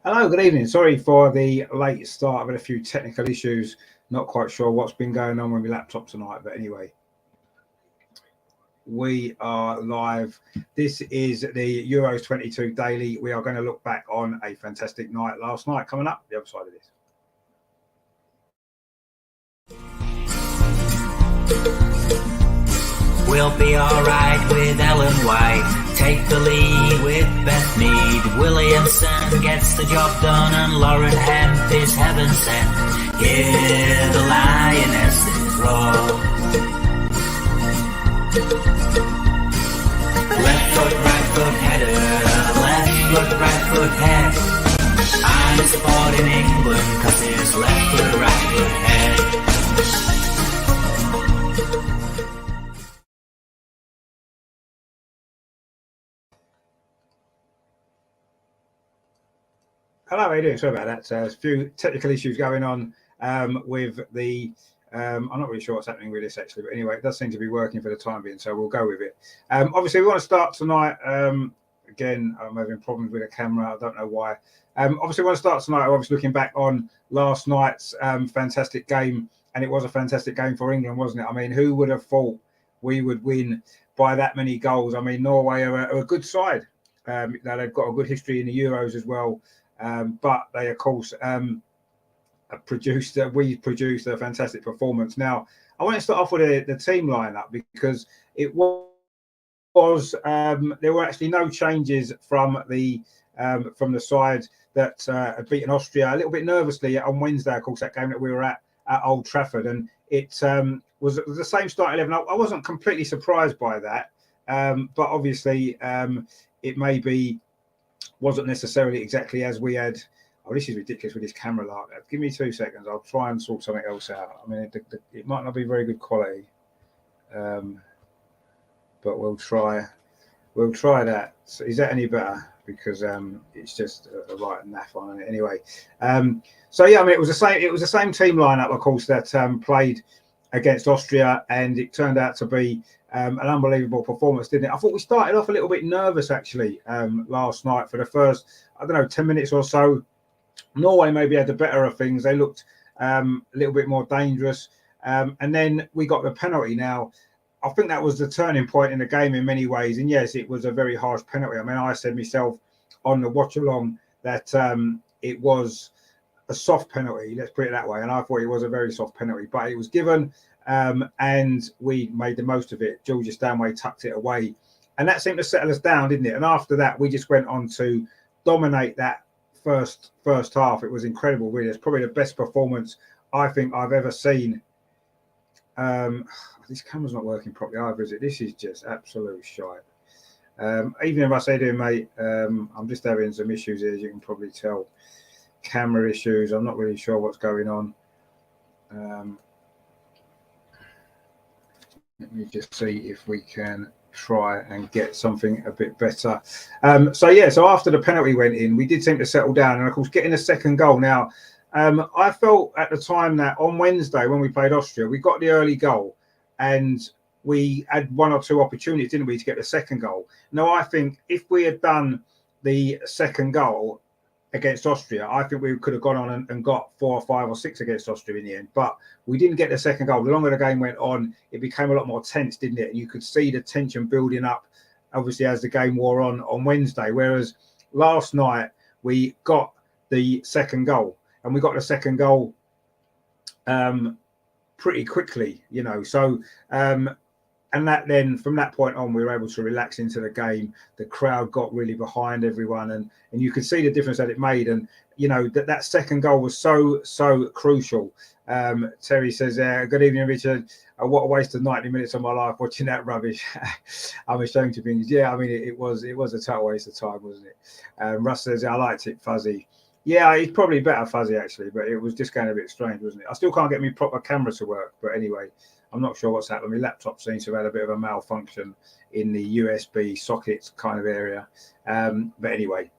Hello, good evening. Sorry for the late start. I've had a few technical issues. Not quite sure what's been going on with my laptop tonight, but anyway, we are live. This is the Euros 22 Daily. We are going to look back on a fantastic night last night. Coming up, the other side of this. We'll be alright with Ellen White. Take the lead with Beth Mead. Williamson gets the job done and Lauren Hemp is heaven sent. Hear the lionesses roar. Left foot, right foot header. Left foot, right foot head. I'm supporting England cause it's left foot, right foot head. Hello, how are you doing? Sorry about that. There's a few technical issues going on with the. I'm not really sure what's happening with this actually, but anyway, it does seem to be working for the time being, so we'll go with it. Obviously, we want to start tonight. Again, I'm having problems with the camera. I don't know why. Obviously, we want to start tonight. Obviously, looking back on last night's fantastic game, and it was a fantastic game for England, wasn't it? I mean, who would have thought we would win by that many goals? I mean, Norway are a good side. Now they've got a good history in the Euros as well. But they, of course, produced a fantastic performance. Now, I want to start off with the team lineup because it was there were actually no changes from the side that had beaten Austria a little bit nervously on Wednesday. Of course, that game that we were at Old Trafford, and it was the same start 11. I wasn't completely surprised by that, but obviously it wasn't necessarily exactly as we had. Oh, this is ridiculous with this camera like that. Give me 2 seconds. I'll try and sort something else out. I mean, it might not be very good quality, but we'll try. We'll try that. So is that any better? Because it's just a right naff on it anyway. So yeah, I mean, it was the same. It was the same team lineup, of course, that played against Austria, and it turned out to be an unbelievable performance, didn't it? I thought we started off a little bit nervous actually last night for the first, 10 minutes or so. Norway maybe had the better of things. They looked a little bit more dangerous, and then we got the penalty. Now, I think that was the turning point in the game in many ways. And yes, it was a very harsh penalty. I mean, I said myself on the watch along that it was a soft penalty. Let's put it that way. And I thought it was a very soft penalty, but it was given. And we made the most of it. Georgia Stanway tucked it away, and that seemed to settle us down, didn't it? And after that, we just went on to dominate that first half. It was incredible, really. It's probably the best performance I think I've ever seen. This camera's not working properly either, is it? This is just absolute shite. Even if I say to him, mate, I'm just having some issues here, as you can probably tell. Camera issues. I'm not really sure what's going on. Let me just see if we can try and get something a bit better. So after the penalty went in, we did seem to settle down, and of course getting a second goal. Now, I felt at the time that on Wednesday when we played Austria, we got the early goal, and we had one or two opportunities, didn't we, to get the second goal. Now, I think if we had done the second goal against Austria, I think we could have gone on and got 4 or 5 or 6 against Austria in the end. But we didn't get the second goal. The longer the game went on, it became a lot more tense, didn't it? And you could see the tension building up, obviously, as the game wore on Wednesday. Whereas last night, we got the second goal. And we got the second goal pretty quickly, So, and that then, from that point on, we were able to relax into the game. The crowd got really behind everyone, and you could see the difference that it made. And that second goal was so crucial. Terry says, "Good evening, Richard. What a waste of 90 minutes of my life watching that rubbish." I'm ashamed to be. Yeah, I mean, it was a total waste of time, wasn't it? Russ says, "I liked it fuzzy." Yeah, it's probably better fuzzy actually, but it was just going a bit strange, wasn't it? I still can't get my proper camera to work, but anyway. I'm not sure what's happened. My laptop seems to have had a bit of a malfunction in the USB socket kind of area. But anyway,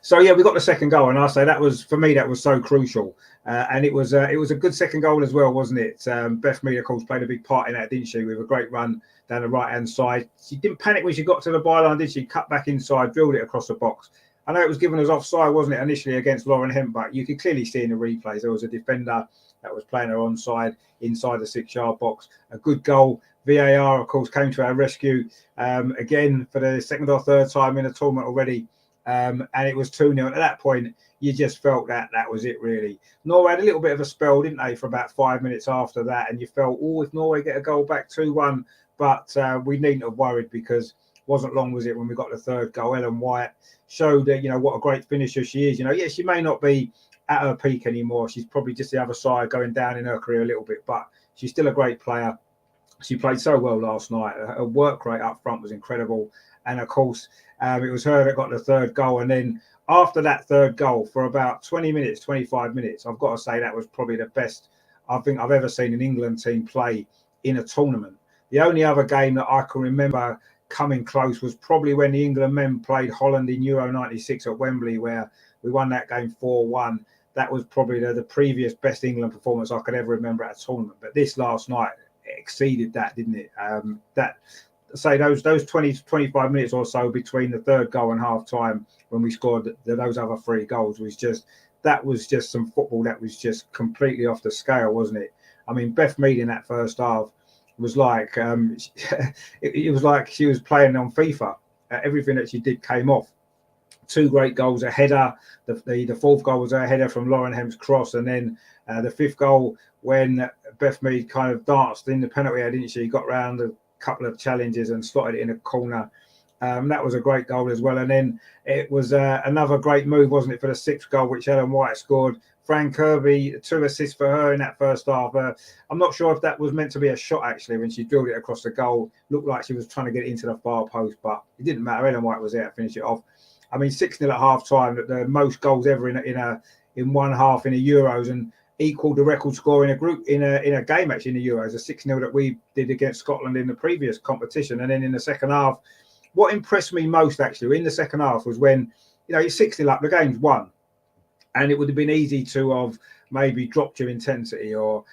so yeah, we got the second goal, and I say that was, for me, that was so crucial. And it was a good second goal as well, wasn't it? Beth Mead, of course, played a big part in that, didn't she? With a great run down the right-hand side. She didn't panic when she got to the byline, did she? Cut back inside, drilled it across the box. I know it was given as offside, wasn't it, initially against Lauren Hemp, but you could clearly see in the replays there was a defender that was playing her onside inside the 6-yard box. A good goal. VAR, of course, came to our rescue again for the second or third time in the tournament already. And it was 2-0. At that point, you just felt that was it, really. Norway had a little bit of a spell, didn't they, for about 5 minutes after that. And you felt, oh, if Norway get a goal back 2-1, but we needn't have worried because wasn't long, was it, when we got the third goal. Ellen White showed that, what a great finisher she is. Yes, she may not be at her peak anymore. She's probably just the other side, going down in her career a little bit, but she's still a great player. She played so well last night. Her work rate up front was incredible. And of course, it was her that got the third goal. And then after that third goal, for about 20 minutes, 25 minutes, I've got to say that was probably the best I think I've ever seen an England team play in a tournament. The only other game that I can remember coming close was probably when the England men played Holland in Euro 96 at Wembley, where we won that game 4-1. That was probably the previous best England performance I could ever remember at a tournament. But this last night exceeded that, didn't it? Those 20 to 25 minutes or so between the third goal and half time when we scored those other 3 goals was just some football that was just completely off the scale, wasn't it? I mean, Beth Mead in that first half was like it was like she was playing on FIFA. Everything that she did came off. 2 great goals, a header. The fourth goal was a header from Lauren Hemp's cross, and then the 5th goal when Beth Mead kind of danced in the penalty area, didn't she? Got round a couple of challenges and slotted it in a corner. That was a great goal as well. And then it was another great move, wasn't it, for the 6th goal, which Ellen White scored. Fran Kirby, 2 assists for her in that first half. I'm not sure if that was meant to be a shot, actually, when she drilled it across the goal. Looked like she was trying to get it into the far post, but it didn't matter. Ellen White was there to finish it off. I mean, 6-0 at half time, the most goals ever in one half in the Euros, and equalled the record score in a group in a game actually in the Euros, a 6-0 that we did against Scotland in the previous competition. And then in the second half, what impressed me most actually in the second half was when it's 6-0 up, the game's won, and it would have been easy to have maybe dropped your intensity or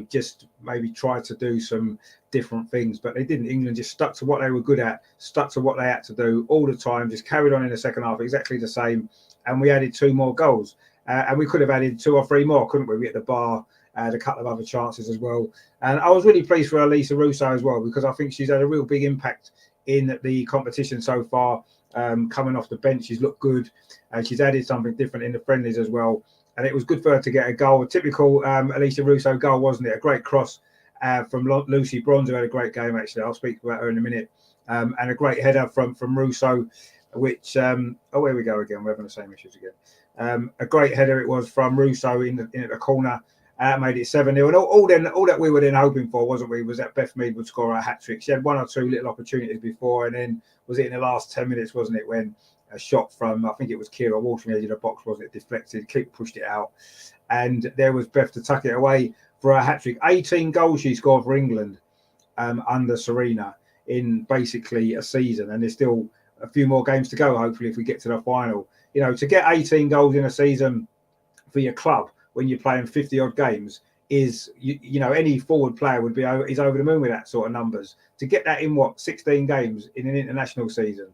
just maybe try to do some different things, but they didn't. England just stuck to what they were good at, stuck to what they had to do all the time, just carried on in the second half exactly the same, and we added 2 more goals. And we could have added 2 or 3 more, couldn't we? We hit the bar, had a couple of other chances as well. And I was really pleased for Elisa Russo as well, because I think she's had a real big impact in the competition so far. Coming off the bench, she's looked good, and she's added something different in the friendlies as well. And it was good for her to get a goal, a typical Elisa Russo goal, wasn't it? A great cross from Lucy Bronze, who had a great game, actually. I'll speak about her in a minute. And a great header from Russo, which, here we go again. We're having the same issues again. A great header it was from Russo in the corner. Made it 7-0. And all that we were then hoping for, wasn't we, was that Beth Mead would score a hat-trick. She had 1 or 2 little opportunities before, and then was it in the last 10 minutes, wasn't it, when a shot from, I think it was Kira Walsh from the edge of the box, wasn't it, deflected, Keep pushed it out. And there was Beth to tuck it away for a hat-trick. 18 goals she scored for England under Serena in basically a season. And there's still a few more games to go, hopefully, if we get to the final. To get 18 goals in a season for your club when you're playing 50-odd games is, any forward player is over the moon with that sort of numbers. To get that in, 16 games in an international season,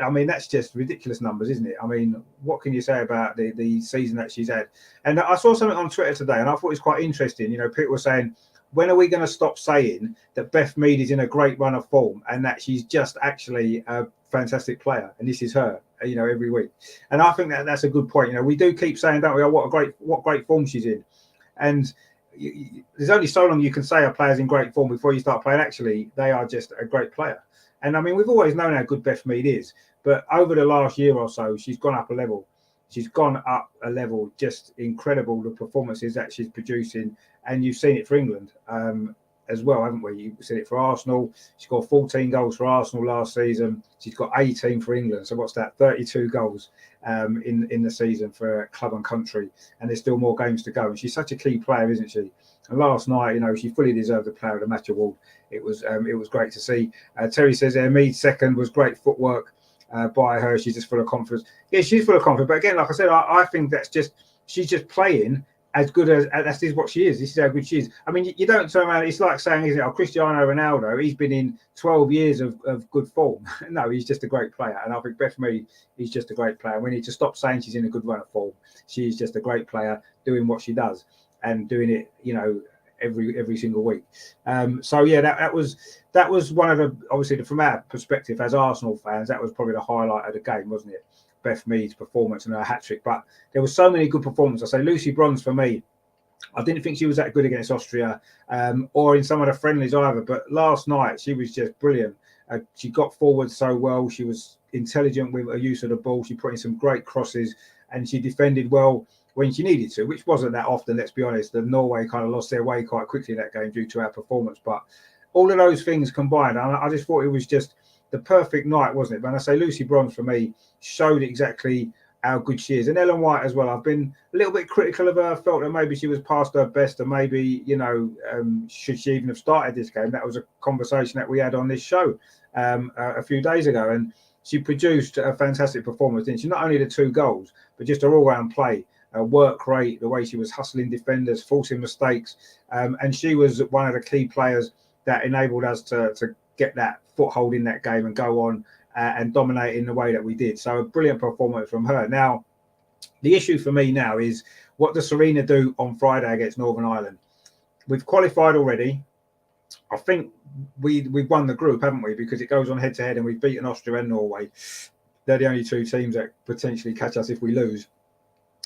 that's just ridiculous numbers, isn't it? I mean, what can you say about the season that she's had? And I saw something on Twitter today, and I thought it was quite interesting. People were saying, when are we going to stop saying that Beth Mead is in a great run of form and that she's just actually a fantastic player, and this is her, every week? And I think that's a good point. We do keep saying, don't we, what great form she's in, and there's only so long you can say a player's in great form before you start playing. Actually, they are just a great player. And I mean, we've always known how good Beth Mead is, but over the last year or so, she's gone up a level. Just incredible, the performances that she's producing. And you've seen it for England as well, haven't we? You've seen it for Arsenal. She scored 14 goals for Arsenal last season. She's got 18 for England. So what's that? 32 goals in the season for club and country. And there's still more games to go. And she's such a key player, isn't she? And last night, she fully deserved the Player of the Match award. It was great to see. Terry says Mead's second was great footwork by her. She's just full of confidence. Yeah, she's full of confidence. But again, like I said, I think that's just, she's just playing as good as that is what she is. This is how good she is. I mean, you don't turn around. It's like saying, isn't it? Oh, Cristiano Ronaldo, he's been in 12 years of good form. No, he's just a great player. And I think Beth Mead is just a great player. We need to stop saying she's in a good run of form. She's just a great player doing what she does and doing it, every single week. So yeah, that was one of the, obviously from our perspective as Arsenal fans, that was probably the highlight of the game, wasn't it? Beth Mead's performance and her hat-trick. But there were so many good performances. I say Lucy Bronze for me, I didn't think she was that good against Austria or in some of the friendlies either. But last night, she was just brilliant. She got forward so well. She was intelligent with her use of the ball. She put in some great crosses and she defended well when she needed to, which wasn't that often, let's be honest. The Norway kind of lost their way quite quickly in that game due to our performance. But all of those things combined, I just thought it was just the perfect night, wasn't it? When I say Lucy Bronze for me showed exactly how good she is. And Ellen White as well. I've been a little bit critical of her. I felt that maybe she was past her best, and maybe, should she even have started this game? That was a conversation that we had on this show a few days ago. And she produced a fantastic performance, didn't she? Not only the 2 goals, but just her all-round play, her work rate, the way she was hustling defenders, forcing mistakes. And she was one of the key players that enabled us to get that foothold in that game and go on and dominate in the way that we did. So a brilliant performance from her. Now, the issue for me now is, what does Serena do on Friday against Northern Ireland? We've qualified already. I think we've won the group, haven't we? Because it goes on head-to-head and we've beaten Austria and Norway. They're the only 2 teams that potentially catch us if we lose.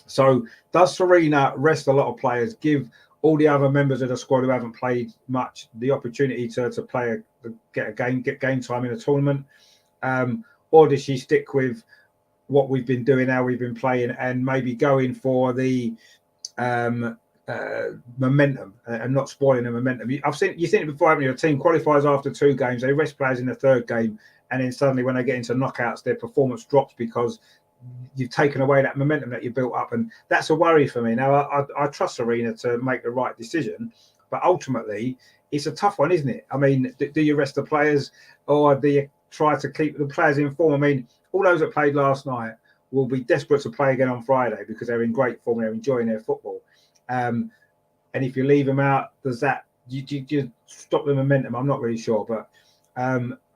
So does Serena rest a lot of players, give all the other members of the squad who haven't played much the opportunity to get game time in a tournament? Or does she stick with what we've been doing, how we've been playing, and maybe going for the momentum and not spoiling the momentum? You've seen it before, haven't you? A team qualifies after 2 games, they rest players in the 3rd game, and then suddenly when they get into knockouts, their performance drops because you've taken away that momentum that you built up. And that's a worry for me. Now, I trust Serena to make the right decision, but ultimately it's a tough one, isn't it? I mean, do you rest the players, or do you try to keep the players in form? I mean, all those that played last night will be desperate to play again on Friday because they're in great form, they're enjoying their football. And if you leave them out, does that you stop the momentum? I'm not really sure, but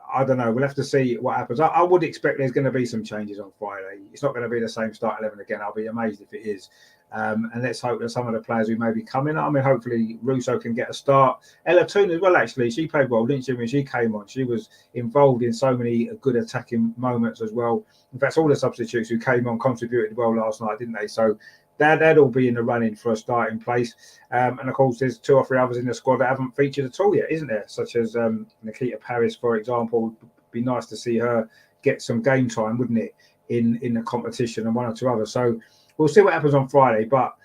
I don't know. We'll have to see what happens. I would expect there's going to be some changes on Friday. It's not going to be the same start 11 again. I'll be amazed if it is. And let's hope that some of the players who may be coming, I mean, hopefully Russo can get a start. Ella Toon as well, actually. She played well, didn't she, when she came on? She was involved in so many good attacking moments as well. In fact, all the substitutes who came on contributed well last night, didn't they? So they'd all be in the running for a starting place. And of course, there's 2 or 3 others in the squad that haven't featured at all yet, isn't there? Such as Nikita Paris, for example. It'd be nice to see her get some game time, wouldn't it, in the competition, and 1 or 2 others. So we'll see what happens on Friday. But,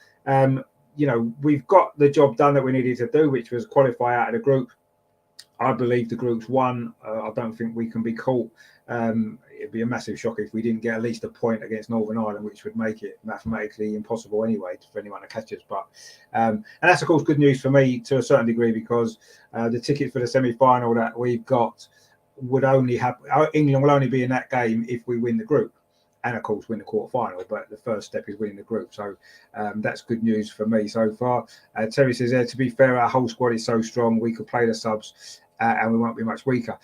we've got the job done that we needed to do, which was qualify out of the group. I believe the group's won. I don't think we can be caught. It'd be a massive shock if we didn't get at least a point against Northern Ireland, which would make it mathematically impossible anyway for anyone to catch us. But and that's, of course, good news for me to a certain degree, because the ticket for the semi-final that we've got would only have England will only be in that game if we win the group, and of course win the quarter-final. But the first step is winning the group, so that's good news for me so far. Terry says there, to be fair, our whole squad is so strong we could play the subs and we won't be much weaker.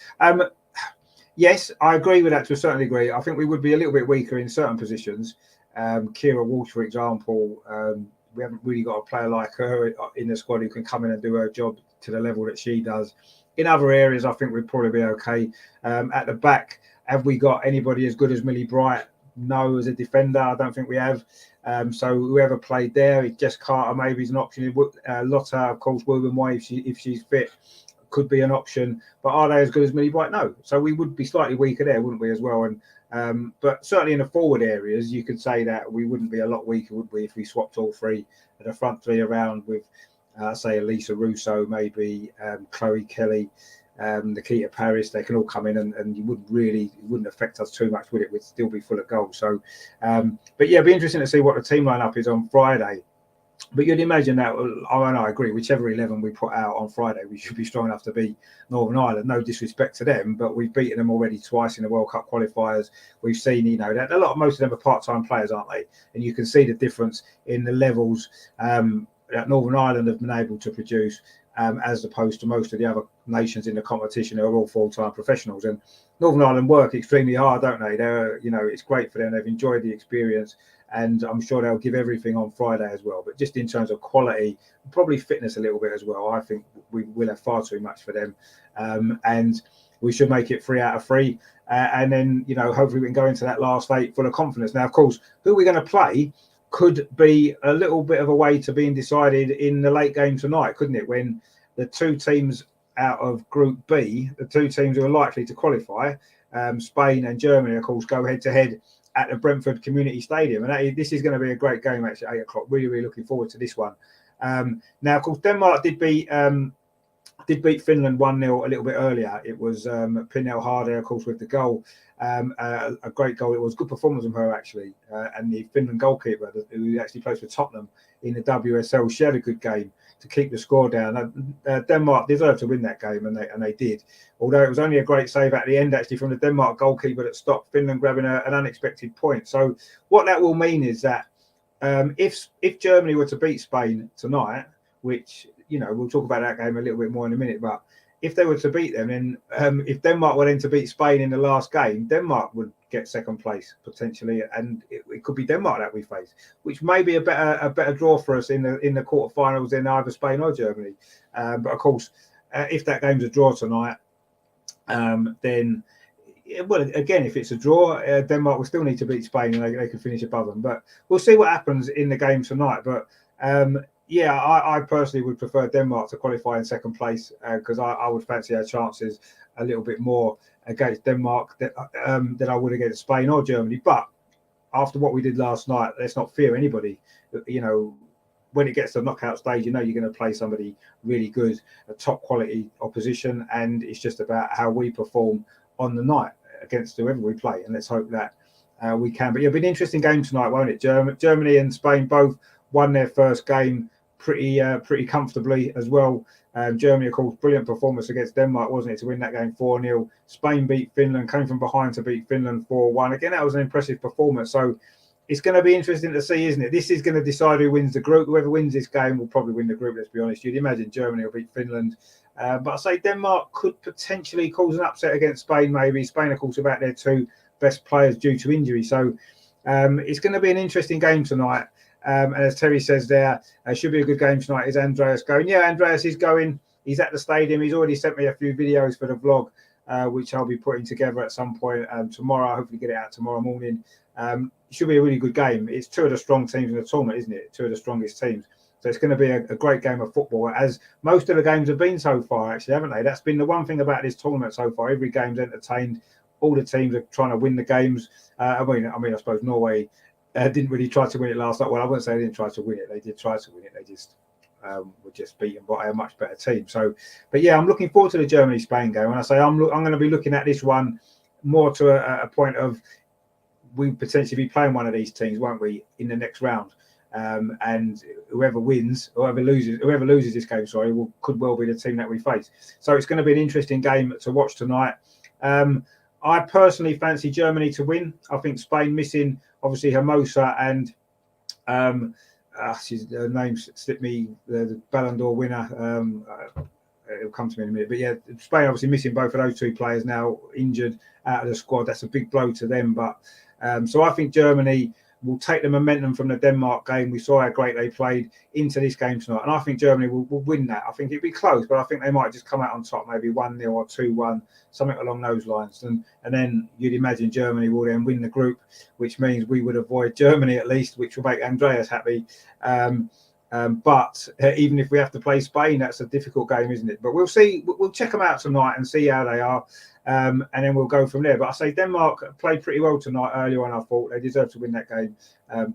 Yes, I agree with that to a certain degree. I think we would be a little bit weaker in certain positions. Kira Walsh, for example, we haven't really got a player like her in the squad who can come in and do her job to the level that she does. In other areas, I think we'd probably be okay. At the back, have we got anybody as good as Millie Bright? No, as a defender, I don't think we have. So whoever played there, Jess Carter maybe is an option. Lotta, of course, Wilburn Way, if she's fit, could be an option. But are they as good as Millie Bright? No. So we would be slightly weaker there, wouldn't we, as well? And but certainly in the forward areas, you could say that we wouldn't be a lot weaker, would we, if we swapped all 3 of the front 3 around with, say, Elisa Russo, maybe Chloe Kelly, Nikita Paris. They can all come in, and it wouldn't affect us too much, would it? We'd still be full of goals. So, but yeah, it'd be interesting to see what the team lineup is on Friday. But you'd imagine that, I agree, whichever 11 we put out on Friday, we should be strong enough to beat Northern Ireland. No disrespect to them, but we've beaten them already twice in the World Cup qualifiers. We've seen, that most of them are part-time players, aren't they? And you can see the difference in the levels that Northern Ireland have been able to produce, as opposed to most of the other nations in the competition who are all full-time professionals. And Northern Ireland work extremely hard, don't they? They're, it's great for them. They've enjoyed the experience, and I'm sure they'll give everything on Friday as well. But just in terms of quality, probably fitness a little bit as well, I think we will have far too much for them, and we should make it 3 out of 3. And then, hopefully we can go into that last 8 full of confidence. Now, of course, who we're going to play could be a little bit of a way to being decided in the late game tonight, couldn't it? When the 2 teams out of Group B, the 2 teams who are likely to qualify, Spain and Germany, of course, go head-to-head at the Brentford Community Stadium. And this is going to be a great game, actually, at 8 o'clock. Really, really looking forward to this one. Now, of course, Denmark did beat Finland 1-0 a little bit earlier. It was Pinnell Harder, of course, with the goal. A great goal. It was good performance from her, actually. And the Finland goalkeeper, who actually plays for Tottenham in the WSL, she had a good game to keep the score down. Denmark deserved to win that game, and they did. Although it was only a great save at the end, actually, from the Denmark goalkeeper that stopped Finland grabbing an unexpected point. So what that will mean is that if Germany were to beat Spain tonight, which, we'll talk about that game a little bit more in a minute, but if they were to beat them, then if Denmark were then to beat Spain in the last game, Denmark would get second place potentially, and it could be Denmark that we face, which may be a better draw for us in the quarterfinals than either Spain or Germany. But of course, if that game's a draw tonight, then, well, again, if it's a draw, Denmark will still need to beat Spain, and they can finish above them. But we'll see what happens in the game tonight. But yeah, I personally would prefer Denmark to qualify in second place, because I would fancy our chances a little bit more against Denmark than I would against Spain or Germany. But after what we did last night, let's not fear anybody. When it gets to the knockout stage, you're going to play somebody really good, a top quality opposition, and it's just about how we perform on the night against whoever we play. And let's hope that we can. But it'll be an interesting game tonight, won't it? Germany and Spain both won their first game pretty comfortably as well. Germany, of course, brilliant performance against Denmark, wasn't it, to win that game 4-0. Spain beat Finland, came from behind to beat Finland 4-1. Again, that was an impressive performance. So it's going to be interesting to see, isn't it? This is going to decide who wins the group. Whoever wins this game will probably win the group, let's be honest. You'd imagine Germany will beat Finland. But I say Denmark could potentially cause an upset against Spain, maybe. Spain, of course, about their 2 best players due to injury. So it's going to be an interesting game tonight. And as Terry says there, should be a good game tonight. Is Andreas going? Yeah, Andreas is going. He's at the stadium. He's already sent me a few videos for the vlog, which I'll be putting together at some point tomorrow. I'll hopefully get it out tomorrow morning. It should be a really good game. It's 2 of the strong teams in the tournament, isn't it? 2 of the strongest teams. So it's going to be a great game of football, as most of the games have been so far, actually, haven't they? That's been the one thing about this tournament so far. Every game's entertained. All the teams are trying to win the games. I suppose Norway didn't really try to win it last night. Well, I wouldn't say they didn't try to win it. They did try to win it. They just were just beaten by a much better team. So, but yeah, I'm looking forward to the Germany-Spain game. When I say I'm going to be looking at this one more to a point of we potentially be playing one of these teams, won't we, in the next round? And whoever wins, whoever loses this game, could well be the team that we face. So it's going to be an interesting game to watch tonight. I personally fancy Germany to win. I think Spain missing, obviously, Hermosa and her name slipped me, the Ballon d'Or winner. It'll come to me in a minute. But yeah, Spain obviously missing both of those 2 players now, injured out of the squad. That's a big blow to them. But so I think Germany will take the momentum from the Denmark game. We saw how great they played into this game tonight. And I think Germany will win that. I think it'll be close, but I think they might just come out on top, maybe 1-0 or 2-1, something along those lines. And then you'd imagine Germany will then win the group, which means we would avoid Germany at least, which will make Andreas happy. But even if we have to play Spain, that's a difficult game, isn't it? But we'll see. We'll check them out tonight and see how they are. And then we'll go from there. But I say Denmark played pretty well tonight earlier on. I thought they deserved to win that game.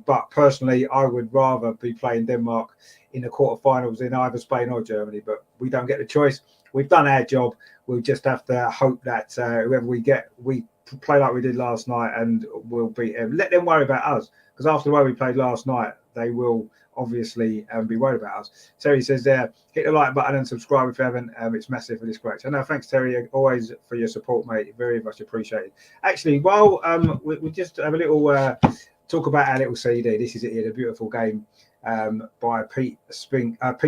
But personally, I would rather be playing Denmark in the quarterfinals than either Spain or Germany. But we don't get the choice. We've done our job. We'll just have to hope that whoever we get, we play like we did last night and we'll beat them. Let them worry about us. Because after the way we played last night, they will obviously be worried about us. Terry says there, hit the like button and subscribe if you haven't. It's massive for this great. So no, thanks Terry, always for your support, mate. Very much appreciated. Actually, while we just have a little talk about our little CD. This is it here, the beautiful game by Pete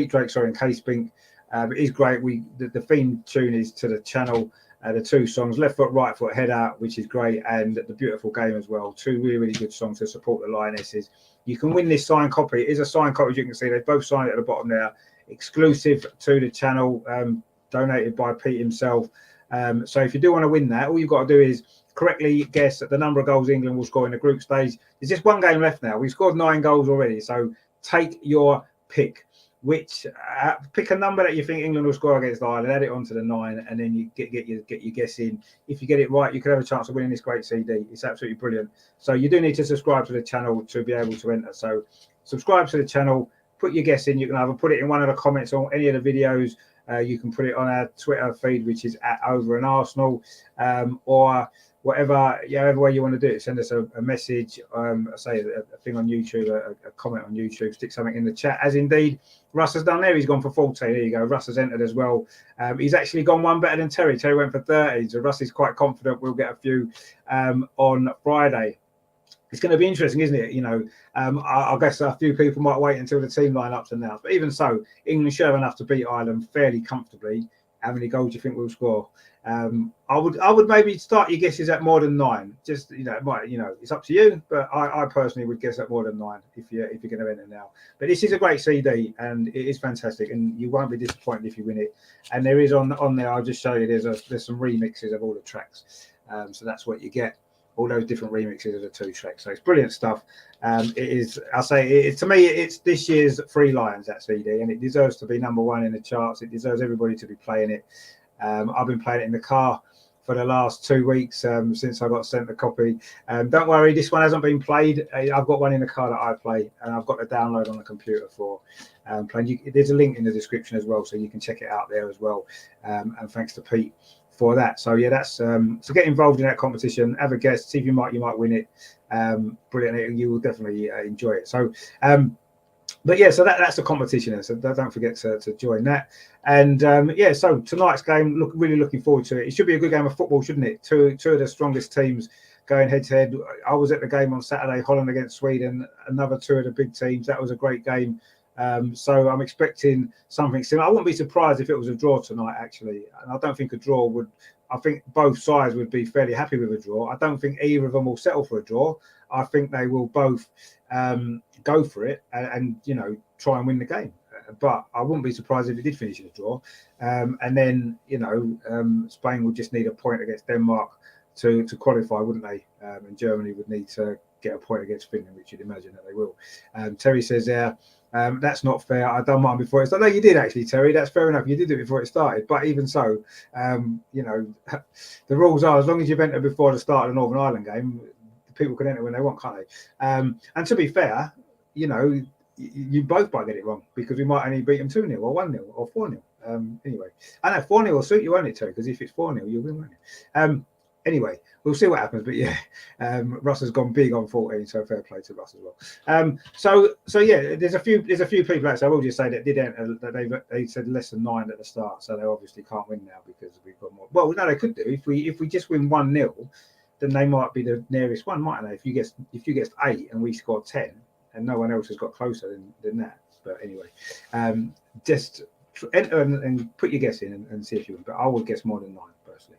Drake, sorry, and Kay Spink. It is great. The theme tune is to the channel. The two songs, Left Foot, Right Foot, Head Out, which is great, and the beautiful game as well. Two really, really good songs to support the Lionesses. You can win this signed copy. It is a signed copy, as you can see. They both signed it at the bottom there. Exclusive to the channel, donated by Pete himself. So if you do want to win that, all you've got to do is correctly guess at the number of goals England will score in the group stage. There's just one game left now. We've scored 9 goals already. So take your pick. Pick a number that you think England will score against Ireland, add it onto the 9, and then you get your guess in. If you get it right, you could have a chance of winning this great CD. It's absolutely brilliant. So you do need to subscribe to the channel to be able to enter. So subscribe to the channel, put your guess in. You can either put it in one of the comments on any of the videos. You can put it on our Twitter feed, which is @OverAndArsenal, or whatever way you want to do it. Send us a message, say a thing on YouTube, a comment on YouTube, stick something in the chat, as indeed Russ has done there. He's gone for 14. There you go. Russ has entered as well. He's actually gone one better than Terry. Terry went for 30. So Russ is quite confident we'll get a few on Friday. It's going to be interesting, isn't it? You know, I guess a few people might wait until the team lineup's announced. But even so, England should have enough to beat Ireland fairly comfortably. How many goals do you think we'll score? I would maybe start your guesses at more than 9. Just it's up to you, but I personally would guess at more than 9 if you're going to enter now. But this is a great CD and it is fantastic, and you won't be disappointed if you win it. And there is on there, I'll just show you. There's some remixes of all the tracks, so that's what you get. All those different remixes of the 2 tracks. So it's brilliant stuff. It is. I'll say to me, it's this year's Free Lions, that CD, and it deserves to be #1 in the charts. It deserves everybody to be playing it. I've been playing it in the car for the last 2 weeks since I got sent the copy. Don't worry, this one hasn't been played. I've got one in the car that I play, and I've got the download on the computer for playing. There's a link in the description as well, so you can check it out there as well. And thanks to Pete for that. So yeah, that's so get involved in that competition. Have a guess, see if you might win it. Brilliant, you will definitely enjoy it. So but yeah, so that's the competition, so don't forget to join that. And yeah, so tonight's game, really looking forward to it. It should be a good game of football, shouldn't it? Two of the strongest teams going head to head. I was at the game on Saturday, Holland against Sweden, another 2 of the big teams. That was a great game. So I'm expecting something similar. I wouldn't be surprised if it was a draw tonight, actually. And I don't think a draw would. I think both sides would be fairly happy with a draw. I don't think either of them will settle for a draw. I think they will both go for it and try and win the game. But I wouldn't be surprised if it did finish in a draw. And then Spain would just need a point against Denmark to qualify, wouldn't they? And Germany would need to get a point against Finland, which you'd imagine that they will. Terry says there, that's not fair. I done mine before it started. No, you did actually, Terry. That's fair enough. You did do it before it started. But even so, the rules are, as long as you've entered before the start of the Northern Ireland game, people can enter when they want, can't they? And to be fair, you both might get it wrong, because we might only beat them 2-0 or 1-0 or 4-0. Anyway, I know 4-0 will suit you, won't it, Terry? Because if it's 4-0, you'll win, won't you? Anyway, we'll see what happens. But yeah, Russ has gone big on 14, so fair play to Russ as well. So yeah, there's a few people out. So I will just say that did enter, that they said less than 9 at the start, so they obviously can't win now because we've got more. Well, no, they could do if we just win 1-0, then they might be the nearest one, mightn't they? If you get 8 and we score 10, and no one else has got closer than that. But anyway, just enter and put your guess in and see if you win. But I would guess more than 9 personally.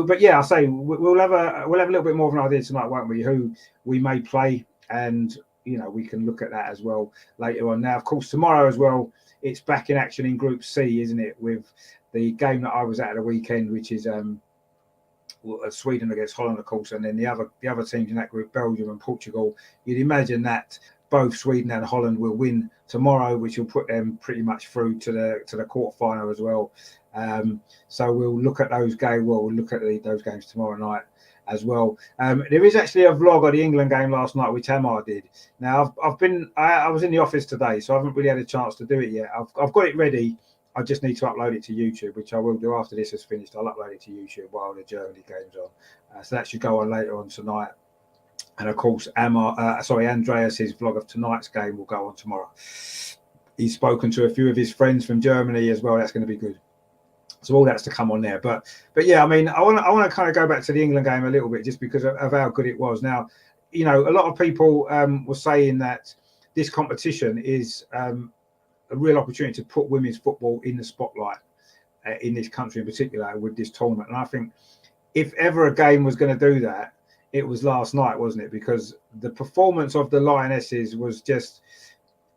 But yeah, I'll say we'll have a little bit more of an idea tonight, won't we? Who we may play, and we can look at that as well later on. Now, of course, tomorrow as well, it's back in action in Group C, isn't it? With the game that I was at the weekend, which is Sweden against Holland, of course, and then the other teams in that group, Belgium and Portugal. You'd imagine that both Sweden and Holland will win tomorrow, which will put them pretty much through to the quarterfinal as well. So we'll look at those games. Well, we'll look at those games tomorrow night as well. There is actually a vlog of the England game last night, which Amar did. Now I was in the office today, so I haven't really had a chance to do it yet. I've got it ready. I just need to upload it to YouTube, which I will do after this is finished. I'll upload it to YouTube while the Germany game's on. So that should go on later on tonight. And of course, Andreas's vlog of tonight's game will go on tomorrow. He's spoken to a few of his friends from Germany as well. That's going to be good. So all that's to come on there. But yeah, I mean, I want to kind of go back to the England game a little bit, just because of how good it was. Now, you know, a lot of people were saying that this competition is a real opportunity to put women's football in the spotlight in this country in particular with this tournament. And I think if ever a game was going to do that, it was last night, wasn't it? Because the performance of the Lionesses was just,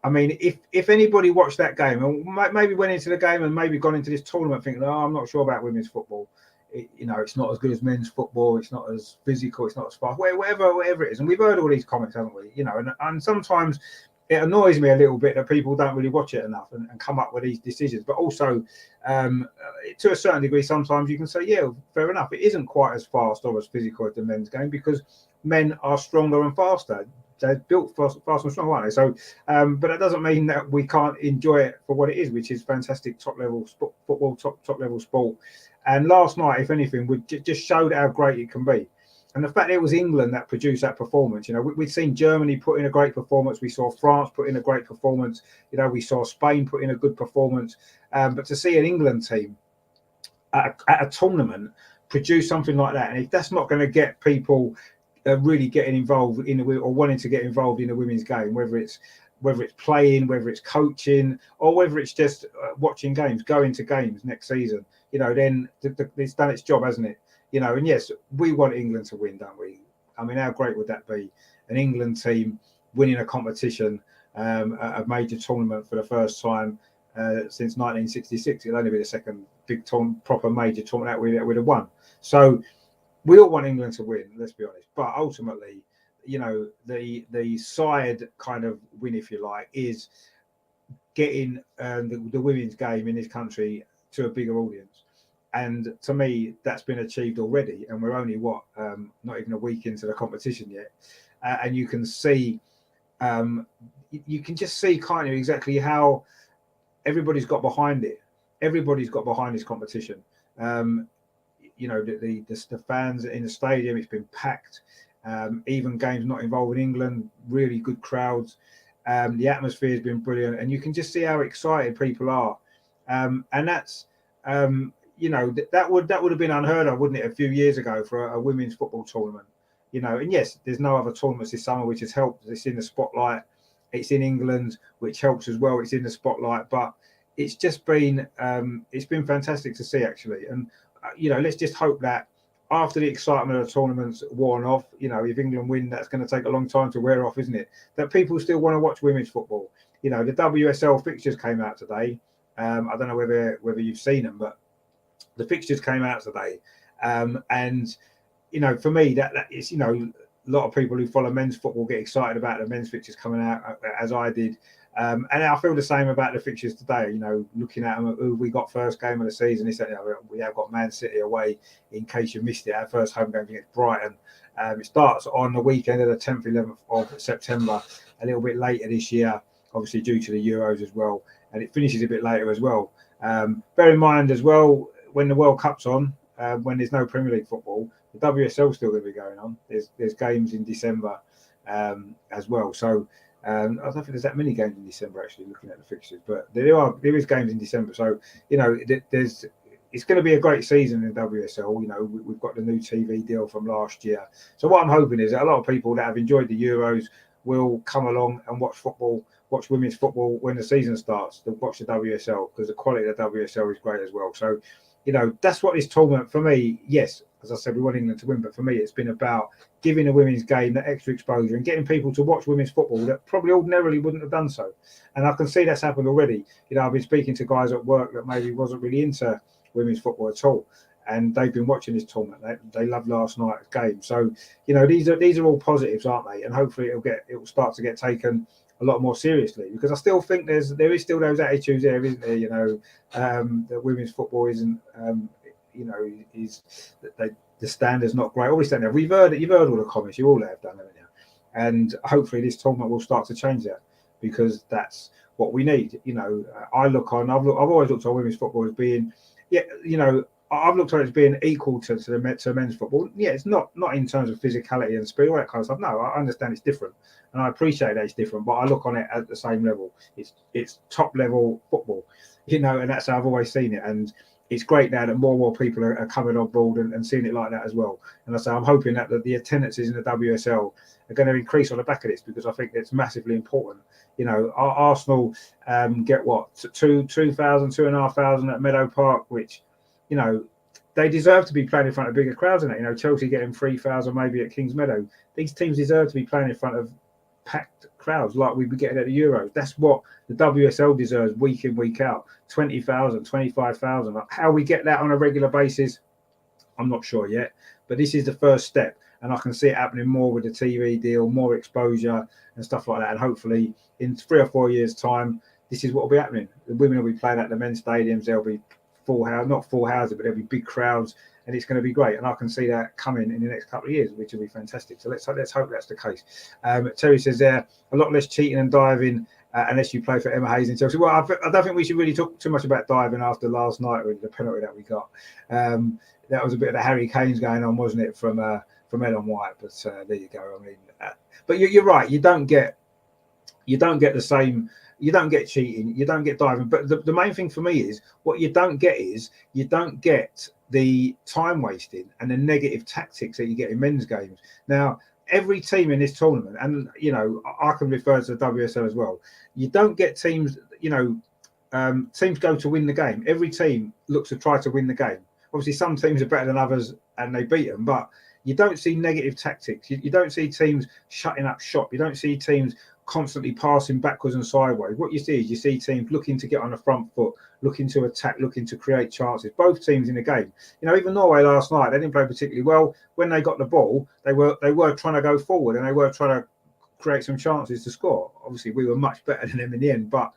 I mean, if anybody watched that game and maybe went into the game and maybe gone into this tournament thinking, oh, I'm not sure about women's football. You know, it's not as good as men's football. It's not as physical. It's not as fast. Whatever it is. And we've heard all these comments, haven't we? You know, and sometimes it annoys me a little bit that people don't really watch it enough and come up with these decisions. But also, to a certain degree, sometimes you can say, yeah, fair enough. It isn't quite as fast or as physical as the men's game because men are stronger and faster. They're built fast and strong, aren't they? So, but that doesn't mean that we can't enjoy it for what it is, which is fantastic top level football, top level sport. And last night, if anything, we just showed how great it can be. And the fact that it was England that produced that performance, you know, we've seen Germany put in a great performance. We saw France put in a great performance. You know, we saw Spain put in a good performance. But to see an England team at a tournament produce something like that, and if that's not going to get people really getting involved in or wanting to get involved in the women's game, whether it's playing, whether it's coaching, or whether it's just watching games, going to games next season, you know, then it's done its job, hasn't it? You know, and yes, we want England to win, don't we? I mean, how great would that be? An England team winning a competition, a major tournament for the first time since 1966. It'll only be the second big proper major tournament that we'd have won. So we all want England to win, let's be honest. But ultimately, you know, the side kind of win, if you like, is getting the women's game in this country to a bigger audience. And to me, that's been achieved already. And we're only, not even a week into the competition yet. And you can see, you can just see kind of exactly how everybody's got behind it. Everybody's got behind this competition. You know, the fans in the stadium, it's been packed. Even games not involving England, really good crowds. The atmosphere has been brilliant. And you can just see how excited people are. And that's... you know, that would have been unheard of, wouldn't it, a few years ago for a women's football tournament? You know, and yes, there's no other tournaments this summer, which has helped. It's in the spotlight. It's in England, which helps as well. It's in the spotlight, but it's just been it's been fantastic to see, actually. And you know, let's just hope that after the excitement of the tournament's worn off, you know, if England win, that's going to take a long time to wear off, isn't it? That people still want to watch women's football. You know, the WSL fixtures came out today. I don't know whether you've seen them, but the fixtures came out today, and you know, for me, that is, you know, a lot of people who follow men's football get excited about the men's fixtures coming out, as I did, and I feel the same about the fixtures today. You know, looking at them, who we got first game of the season. He said, you know, we have got Man City away. In case you missed it, our first home game against Brighton. It starts on the weekend of the 10th, 11th of September, a little bit later this year, obviously due to the Euros as well, and it finishes a bit later as well. Bear in mind as well, when the World Cup's on, when there's no Premier League football, the WSL's still going to be going on. There's games in December as well. So I don't think there's that many games in December, actually, looking at the fixtures. But there is games in December. So, you know, it's going to be a great season in WSL. You know, we've got the new TV deal from last year. So what I'm hoping is that a lot of people that have enjoyed the Euros will come along and watch women's football when the season starts, to watch the WSL, because the quality of the WSL is great as well. So, you know, that's what this tournament, for me, yes, as I said, we want England to win, but for me, it's been about giving the women's game that extra exposure and getting people to watch women's football that probably ordinarily wouldn't have done so. And I can see that's happened already. You know, I've been speaking to guys at work that maybe wasn't really into women's football at all, and they've been watching this tournament. They loved last night's game. So, you know, these are all positives, aren't they? And hopefully it will start to get taken a lot more seriously, because I still think there is still those attitudes there, isn't there? You know, that women's football isn't, you know, is that the standard's not great. All this standard, you've heard all the comments, you all have done, haven't you? And hopefully this tournament will start to change that, because that's what we need. You know, I've always looked at women's football as being, yeah, you know, I've looked at it as being equal to men's football. Yeah, it's not in terms of physicality and speed, all that kind of stuff. No, I understand it's different, and I appreciate that it's different, but I look on it at the same level. It's top level football, you know, and that's how I've always seen it. And it's great now that more and more people are coming on board and seeing it like that as well. And I say I'm hoping that the attendances in the WSL are going to increase on the back of this, because I think it's massively important. You know, Arsenal get what, 2,500 at Meadow Park, which, you know, they deserve to be playing in front of bigger crowds than that. You know, Chelsea getting 3,000 maybe at Kings Meadow. These teams deserve to be playing in front of packed crowds like we'd be getting at the Euros. That's what the WSL deserves week in, week out. 20,000, 25,000. How we get that on a regular basis, I'm not sure yet. But this is the first step. And I can see it happening more with the TV deal, more exposure and stuff like that. And hopefully in 3 or 4 years' time, this is what will be happening. The women will be playing at the men's stadiums. There'll be full house, not full houses, but there'll be big crowds, and it's going to be great. And I can see that coming in the next couple of years, which will be fantastic. So let's hope that's the case. Terry says there, a lot less cheating and diving unless you play for Emma Hayes in Chelsea. Well, I don't think we should really talk too much about diving after last night with the penalty that we got. That was a bit of the Harry Kane's going on, wasn't it, from Ellen White? But there you go. I mean, but you're right. You don't get the same. You don't get cheating, you don't get diving. But the main thing for me is what you don't get the time wasting and the negative tactics that you get in men's games. Now, every team in this tournament, and, you know, I can refer to the WSL as well, you don't get teams, you know, teams go to win the game. Every team looks to try to win the game. Obviously, some teams are better than others and they beat them, but you don't see negative tactics. You don't see teams shutting up shop. You don't see teams constantly passing backwards and sideways. What you see is you see teams looking to get on the front foot, looking to attack, looking to create chances. Both teams in the game. You know, even Norway last night, they didn't play particularly well. When they got the ball, they were trying to go forward and they were trying to create some chances to score. Obviously, we were much better than them in the end, but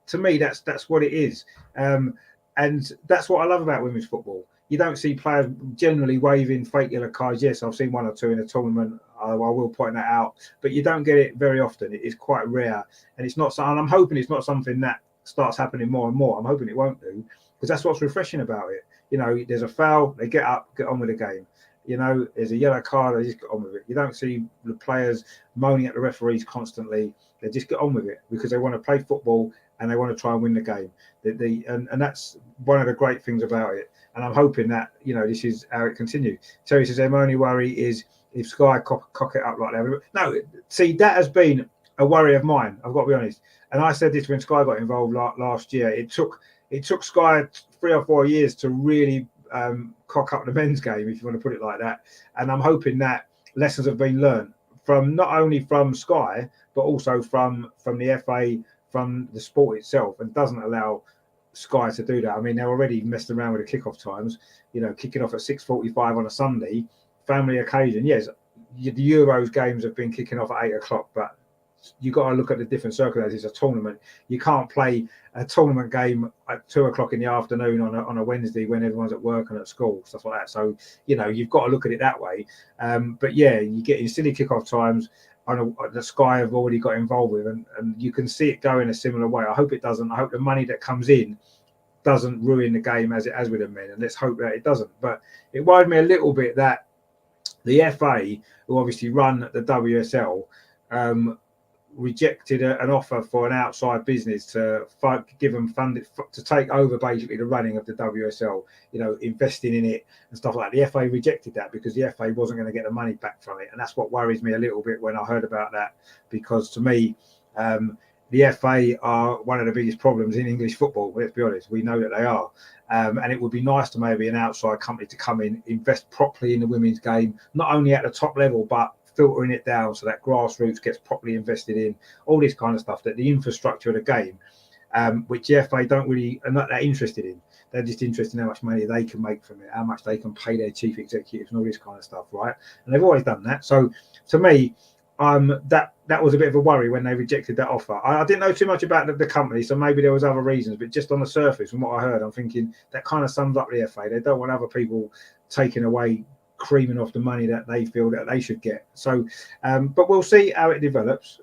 to me, that's what it is. And that's what I love about women's football. You don't see players generally waving fake yellow cards. Yes, I've seen 1 or 2 in a tournament. I will point that out, but you don't get it very often. It is quite rare, and it's not. And I'm hoping it's not something that starts happening more and more. I'm hoping it won't do, because that's what's refreshing about it. You know, there's a foul, they get up, get on with the game. You know, there's a yellow card, they just get on with it. You don't see the players moaning at the referees constantly. They just get on with it because they want to play football and they want to try and win the game. And that's one of the great things about it. And I'm hoping that, you know, this is how it continues. Terry says, my only worry is if Sky cock it up like that. No, see, that has been a worry of mine, I've got to be honest. And I said this when Sky got involved last year. It took Sky 3 or 4 years to really cock up the men's game, if you want to put it like that. And I'm hoping that lessons have been learned from not only from Sky, but also from the FA, from the sport itself, and doesn't allow Sky to do that. I mean, they're already messed around with the kickoff times, you know, kicking off at 6:45 on a Sunday, family occasion. Yes, the Euros games have been kicking off at 8 o'clock, but you got to look at the different circumstances. It's a tournament. You can't play a tournament game at 2 o'clock in the afternoon on a Wednesday when everyone's at work and at school, stuff like that. So, you know, you've got to look at it that way. But yeah, you get in silly kickoff times. The Sky have already got involved with, and you can see it go in a similar way. I hope it doesn't. I hope the money that comes in doesn't ruin the game as it has with the men, and let's hope that it doesn't. But it worried me a little bit that the FA, who obviously run the WSL, rejected an offer for an outside business to give them funding to take over basically the running of the WSL, you know, investing in it and stuff like that. The FA rejected that because the FA wasn't going to get the money back from it. And that's what worries me a little bit when I heard about that, because to me, the FA are one of the biggest problems in English football. Let's be honest, we know that they are. And it would be nice to maybe an outside company to come in, invest properly in the women's game, not only at the top level, but filtering it down so that grassroots gets properly invested in, all this kind of stuff, that the infrastructure of the game, which the FA are not that interested in. They're just interested in how much money they can make from it, how much they can pay their chief executives and all this kind of stuff, right? And they've always done that. So to me, that was a bit of a worry when they rejected that offer. I didn't know too much about the company, so maybe there was other reasons, but just on the surface, from what I heard, I'm thinking that kind of sums up the FA. They don't want other people taking away, creaming off the money that they feel that they should get. So, but we'll see how it develops.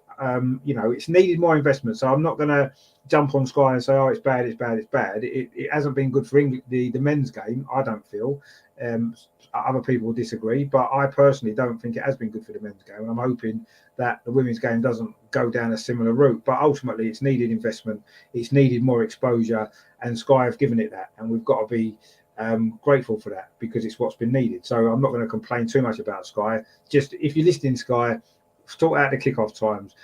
You know, it's needed more investment. So I'm not going to jump on Sky and say, oh, it's bad. It hasn't been good for the men's game, I don't feel. Other people disagree, but I personally don't think it has been good for the men's game, and I'm hoping that the women's game doesn't go down a similar route. But ultimately, it's needed investment, it's needed more exposure, and Sky have given it that, and we've got to be grateful for that, because it's what's been needed. So I'm not going to complain too much about Sky. Just if you're listening, Sky, sort out the kickoff times.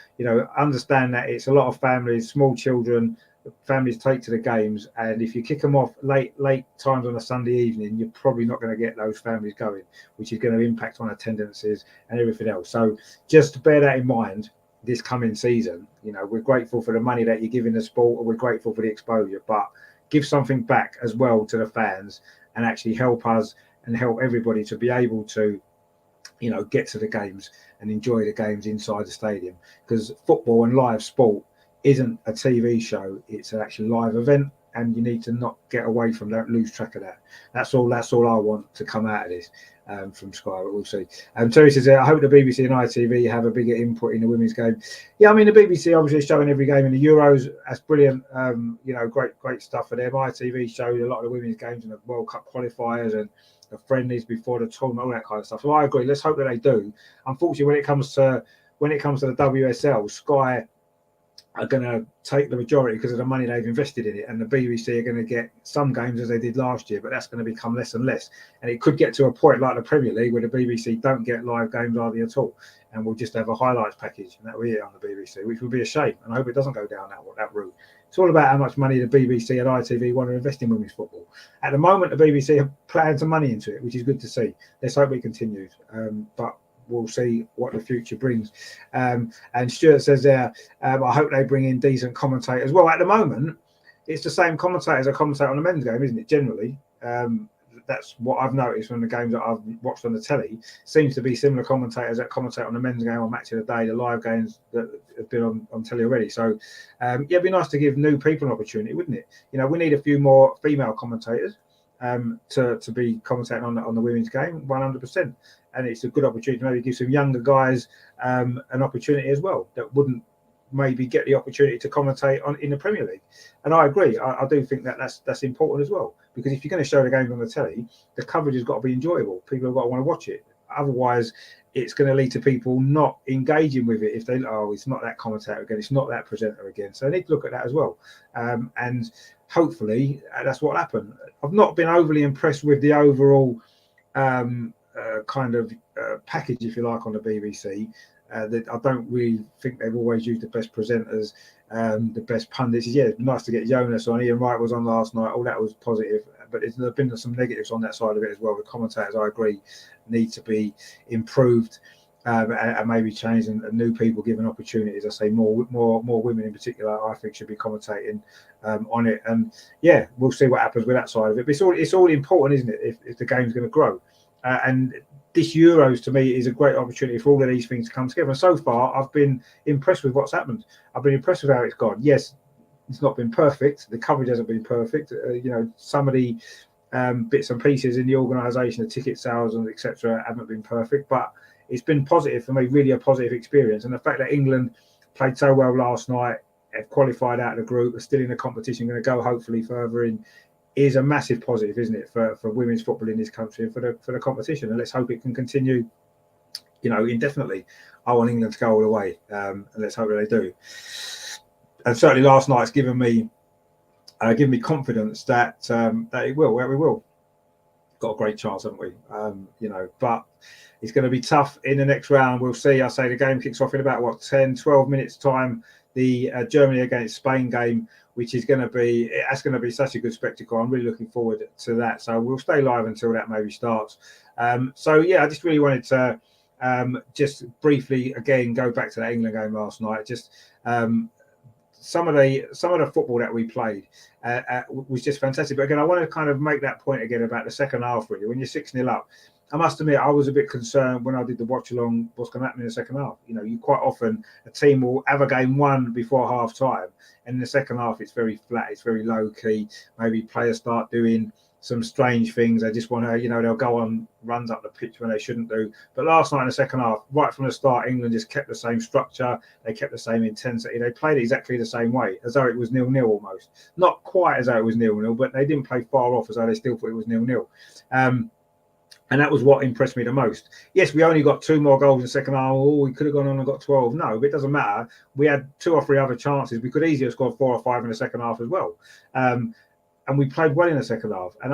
Understand that it's a lot of families, small children. Families take to the games, and if you kick them off late times on a Sunday evening, you're probably not going to get those families going, which is going to impact on attendances and everything else. So just bear that in mind this coming season. We're grateful for the money that you're giving the sport, and we're grateful for the exposure, but give something back as well to the fans, and actually help us and help everybody to be able to get to the games and enjoy the games inside the stadium, because football and live sport isn't a TV show, it's an actual live event, and you need to not get away from that, lose track of that. That's all I want to come out of this from Sky, but we'll see. Terry says, I hope the BBC and ITV have a bigger input in the women's game. Yeah, I mean, the BBC obviously is showing every game in the Euros. That's brilliant. Great stuff for them. ITV showed a lot of the women's games in the World Cup qualifiers and the friendlies before the tournament, all that kind of stuff. So I agree. Let's hope that they do. Unfortunately, when it comes to the WSL, Sky are going to take the majority because of the money they've invested in it, and the BBC are going to get some games as they did last year, but that's going to become less and less, and it could get to a point like the Premier League where the BBC don't get live games hardly at all, and we'll just have a highlights package, and that will be it on the BBC, which would be a shame, and I hope it doesn't go down that route. It's all about how much money the BBC and ITV want to invest in women's football. At the moment, the BBC have planned some money into it, which is good to see. Let's hope it continues, but we'll see what the future brings. And Stuart says there, I hope they bring in decent commentators. Well, at the moment, it's the same commentators that commentate on the men's game, isn't it? Generally, that's what I've noticed from the games that I've watched on the telly. Seems to be similar commentators that commentate on the men's game on Match of the Day, the live games that have been on telly already. So, it'd be nice to give new people an opportunity, wouldn't it? We need a few more female commentators to be commentating on the women's game, 100%. And it's a good opportunity to maybe give some younger guys an opportunity as well that wouldn't maybe get the opportunity to commentate in the Premier League. And I agree. I do think that's important as well, because if you're going to show the games on the telly, the coverage has got to be enjoyable. People have got to want to watch it. Otherwise, it's going to lead to people not engaging with it if they, it's not that commentator again, it's not that presenter again. So they need to look at that as well. And hopefully that's what happened. I've not been overly impressed with the overall package, if you like, on the BBC. That I don't really think they've always used the best presenters, the best pundits. Yeah, it's nice to get Jonas on. Ian Wright was on last night. All that was positive, but there's been some negatives on that side of it as well. The commentators, I agree, need to be improved and maybe changed, and new people given opportunities. I say more women in particular, I think, should be commentating on it. And yeah, we'll see what happens with that side of it. But it's all important, isn't it? If the game's going to grow, and this Euros to me is a great opportunity for all of these things to come together. And so far, I've been impressed with what's happened. I've been impressed with how it's gone. Yes, it's not been perfect. The coverage hasn't been perfect. Some of the bits and pieces in the organisation, the ticket sales and etc., haven't been perfect. But it's been positive for me, really a positive experience. And the fact that England played so well last night, have qualified out of the group, are still in the competition, going to go hopefully further in, is a massive positive, isn't it, for women's football in this country and for the competition. And let's hope it can continue, indefinitely. I want England to go all the way, and let's hope that they do. And certainly last night's given me confidence that it will. Where we will, got a great chance, haven't we? But it's going to be tough in the next round. We'll see. I say the game kicks off in about 10, 12 minutes time. The Germany against Spain game, which is going to be such a good spectacle. I'm really looking forward to that. So we'll stay live until that maybe starts. I just really wanted to just briefly again go back to that England game last night. Just some of the football that we played was just fantastic. But again, I want to kind of make that point again about the second half. Really, when you're 6-0 up, I must admit I was a bit concerned when I did the watch along what's going to happen in the second half. You quite often a team will have a game won before half time, and in the second half it's very flat, it's very low key. Maybe players start doing some strange things. They just want to, they'll go on runs up the pitch when they shouldn't do. But last night in the second half, right from the start, England just kept the same structure. They kept the same intensity. They played exactly the same way, as though it was 0-0 almost. Not quite as though it was 0-0, but they didn't play far off as though they still thought it was 0-0. And that was what impressed me the most. Yes, we only got 2 more goals in the second half. Oh, we could have gone on and got 12. No, but it doesn't matter. We had 2 or 3 other chances. We could easily have scored 4 or 5 in the second half as well. And we played well in the second half. And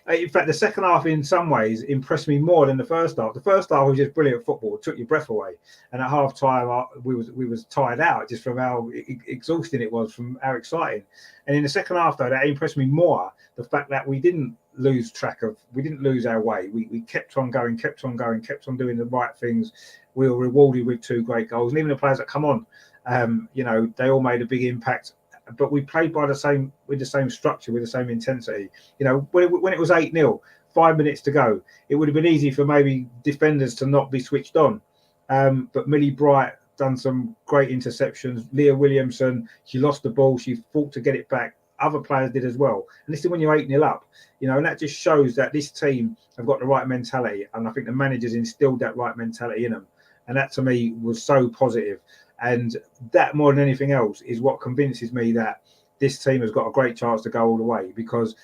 in fact, the second half in some ways impressed me more than the first half. The first half was just brilliant football. It took your breath away. And at half time, we was tired out just from how exhausting it was, from how exciting. And in the second half, though, that impressed me more. The fact that we didn't lose our way. We kept on going, kept on doing the right things. We were rewarded with 2 great goals. And even the players that come on, they all made a big impact. But we played with the same structure, with the same intensity. When it was 8-0, 5 minutes to go, it would have been easy for maybe defenders to not be switched on. But Millie Bright done some great interceptions. Leah Williamson, she lost the ball, she fought to get it back. Other players did as well. And this is when you're 8-0 up, and that just shows that this team have got the right mentality. And I think the managers instilled that right mentality in them. And that to me was so positive. And that, more than anything else, is what convinces me that this team has got a great chance to go all the way. Because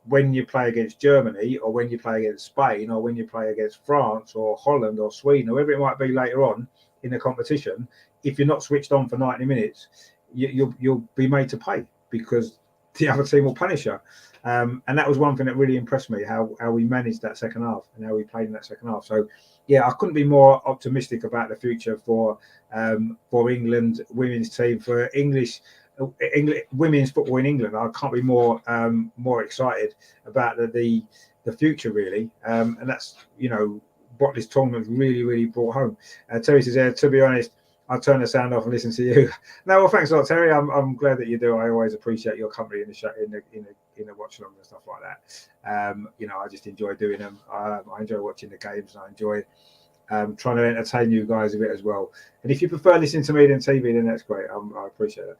when you play against Germany, or when you play against Spain, or when you play against France or Holland or Sweden, or whoever it might be later on in the competition, if you're not switched on for 90 minutes, you'll be made to pay, because the other team will punish you. And that was one thing that really impressed me, how we managed that second half and how we played in that second half. So, yeah, I couldn't be more optimistic about the future for England women's team, for English women's football in England. I can't be more excited about the future, really. And that's, what this tournament really, really brought home. Terry says, to be honest, I'll turn the sound off and listen to you. No, well, thanks a lot, Terry. I'm glad that you do. I always appreciate your company in the show, in the watch along and stuff like that. I just enjoy doing them. I enjoy watching the games, and I enjoy trying to entertain you guys a bit as well. And if you prefer listening to me than TV, then that's great. I appreciate it.